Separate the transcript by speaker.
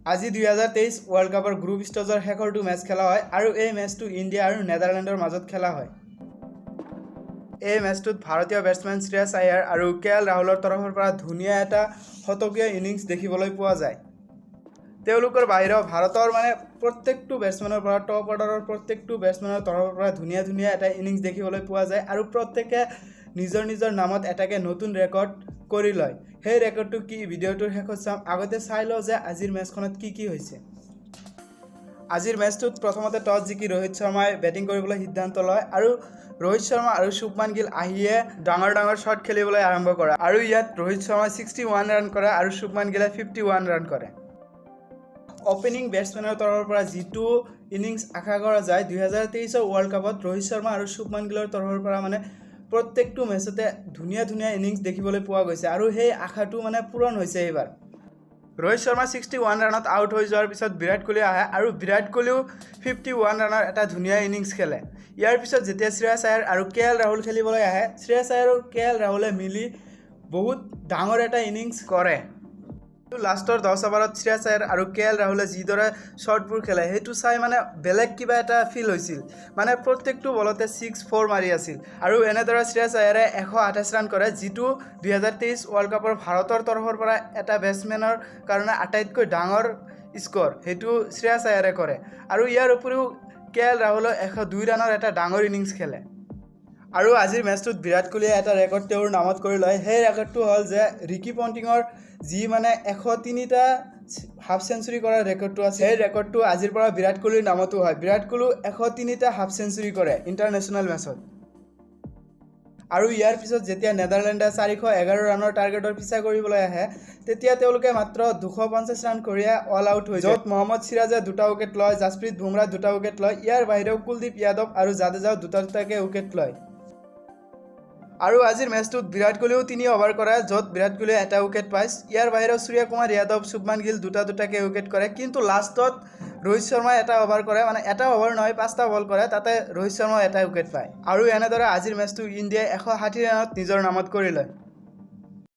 Speaker 1: আজি 2023 ৱৰ্ল্ড কাপৰ গ্ৰুপ ষ্টেজৰ শেষৰটো মেচ খেলা হয় আৰু এই মেচটো ইণ্ডিয়া আৰু নেদাৰলেণ্ডৰ মাজত খেলা হয়। এই মেচটোত ভাৰতীয় বেটছমেন শ্ৰেয়াছ আয়াৰ আৰু কেএল ৰাহুলৰ তৰফৰ পৰা ধুনীয়া এটা শতকীয় ইনিংছ দেখিবলৈ পোৱা যায়। তেওঁলোকৰ বাহিৰেও ভাৰতৰ প্ৰত্যেকটো বেটছমেনৰ পৰা টপ অৰ্ডাৰৰ প্ৰত্যেকটো বেটছমেনৰ তৰফৰ পৰা ধুনীয়া ধুনীয়া এটা ইনিংছ দেখিবলৈ পোৱা যায় আৰু প্ৰত্যেকে নিজৰ নিজৰ নামত এটাকে নতুন ৰেকৰ্ড কৰি লয়। সেই ৰেকৰ্ডটো কি ভিডিঅ'টোৰ শেষত চাম। আগতে চাই লওঁ যে আজিৰ মেচখনত কি হৈছে। আজিৰ মেচটোত প্ৰথমতে টছ জিকি ৰোহিত শৰ্মাই বেটিং কৰিবলৈ সিদ্ধান্ত লয় আৰু ৰোহিত শৰ্মা আৰু শুভমান গিল আহিয়ে ডাঙৰ শ্বট খেলিবলৈ আৰম্ভ কৰে আৰু ইয়াত ৰোহিত শৰ্মাই 61 ৰান কৰে আৰু শুভমান গিলে 51 ৰান কৰে। অপেনিং বেটছমেনৰ তৰফৰ পৰা যিটো ইনিংছ আশা কৰা যায় 2023 ৱৰ্ল্ড কাপত ৰোহিত শৰ্মা আৰু শুভমান গিলৰ তৰফৰ পৰা প্ৰত্যেকটো মেচতে ধুনীয়া ধুনীয়া ইনিংছ দেখিবলৈ পোৱা গৈছে আৰু সেই আশাটো পূৰণ হৈছে এইবাৰ। ৰোহিত শৰ্মা 61 ৰানত আউট হৈ যোৱাৰ পিছত বিৰাট কোহলি আহে আৰু বিৰাট কোহলিও 51 ৰানৰ এটা ধুনীয়া ইনিংছ খেলে। ইয়াৰ পিছত যেতিয়া শ্ৰেয়াছ আয়াৰ আৰু কেএল ৰাহুল খেলিবলৈ আহে, শ্ৰেয়াছ আয়াৰ আৰু কেএল ৰাহুলে মিলি বহুত ডাঙৰ এটা ইনিংছ কৰে। লাষ্টৰ 10 অভাৰত শ্ৰেয়াছ আয়াৰ আৰু কেএল ৰাহুলে যিদৰে শ্বটবোৰ খেলে সেইটো চাই বেলেগ কিবা এটা ফিল হৈছিল। প্ৰত্যেকটো বলতে 6-4 মাৰি আছিল আৰু এনেদৰে শ্ৰেয়াছ আয়াৰে 128 ৰান কৰে, যিটো 2023 ৱৰ্ল্ড কাপৰ ভাৰতৰ তৰফৰ পৰা এটা বেটছমেনৰ কাৰণে আটাইতকৈ ডাঙৰ স্ক'ৰ সেইটো শ্ৰেয়াছ আয়াৰে কৰে। আৰু ইয়াৰ উপৰিও কেএল ৰাহুলে 102 ৰানৰ এটা ডাঙৰ ইনিংছ খেলে। আৰু আজিৰ মেচটোত বিৰাট কোহলিয়ে এটা ৰেকৰ্ড তেওঁৰ নামত কৰি লয়। সেই ৰেকৰ্ডটো হ'ল যে ৰিকি পণ্টিঙৰ যি 103টা হাফ চেঞ্চুৰী কৰাৰ ৰেকৰ্ডটো আছে, সেই ৰেকৰ্ডটো আজিৰ পৰা বিৰাট কোহলিৰ নামতো হয়। বিৰাট কোহলিও 103টা হাফ চেঞ্চুৰী কৰে ইণ্টাৰনেশ্যনেল মেচত। আৰু ইয়াৰ পিছত যেতিয়া নেদাৰলেণ্ডে 411 ৰানৰ টাৰ্গেটৰ পিছা কৰিবলৈ আহে, তেতিয়া তেওঁলোকে মাত্ৰ 250 ৰান কৰিয়ে অল আউট হৈ যায়। য'ত মহম্মদ সিৰাজে 2টা উইকেট লয়, জাসপ্ৰীত বুমৰাহ 2টা উইকেট লয়, ইয়াৰ বাহিৰেও কুলদীপ যাদৱ আৰু জাদেজাও 2টা উইকেট লয়। আৰু আজিৰ মেচটোত বিৰাট কোহলিও 3 অভাৰ কৰে, য'ত বিৰাট কোহলিয়ে 1টা উইকেট পায়। ইয়াৰ বাহিৰেও সূৰ্য কুমাৰ যাদৱ, শুভমান গিল 2টা উইকেট কৰে, কিন্তু লাষ্টত ৰোহিত শৰ্মাই 1টা অভাৰ কৰে, 1টা অভাৰ নহয় 5টা বল কৰে, তাতে ৰোহিত শৰ্মাই 1টা উইকেট পায়। আৰু এনেদৰে আজিৰ মেচটো ইণ্ডিয়াই 160 ৰানত নিজৰ নামত কৰি লয়।